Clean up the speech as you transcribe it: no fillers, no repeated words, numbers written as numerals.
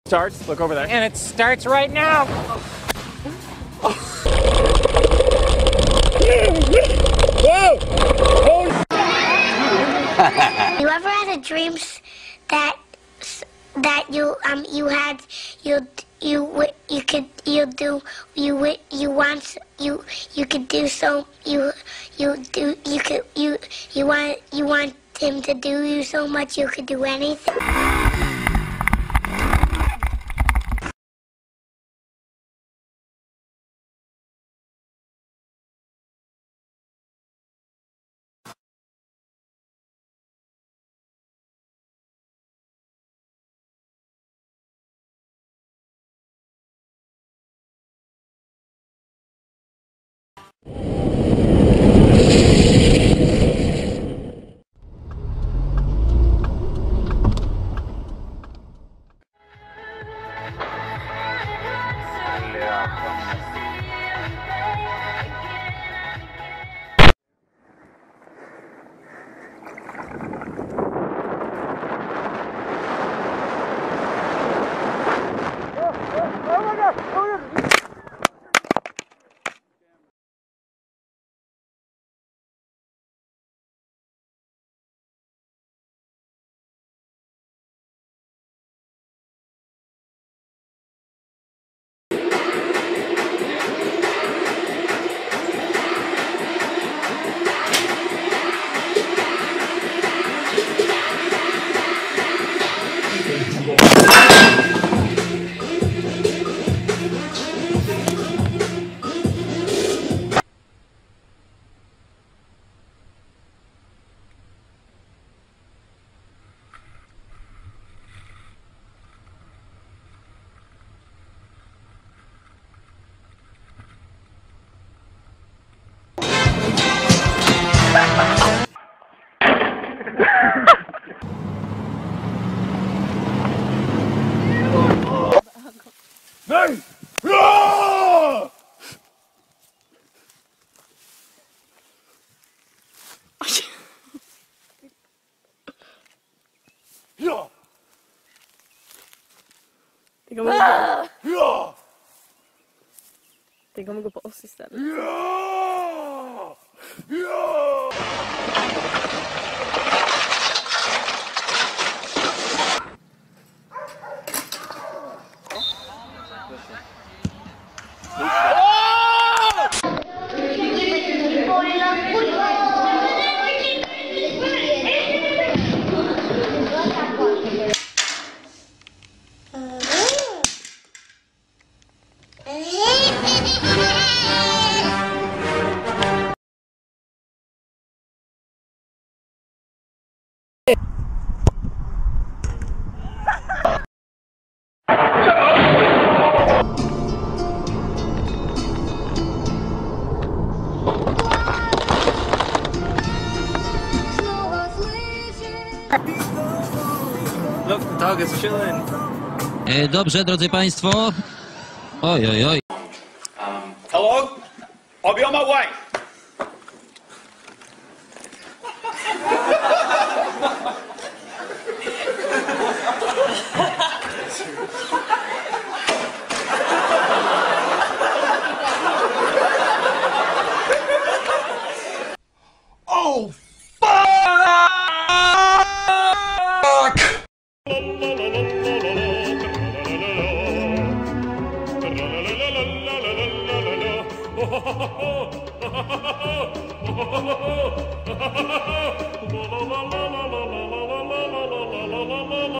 Starts, look over there. And it starts right now. Whoa! You ever had a dreams that you want him to do you so much you could do anything? Nej! Ja! Ja! Det kommer gå. Ja! Det kommer gå på oss istället. Ja! Ja! Look, the dog is chilling. Dobrze, drodzy Państwo. Oj, oj, oj. Hello? I'll be on my way. Oh, fuck! La la la la la la.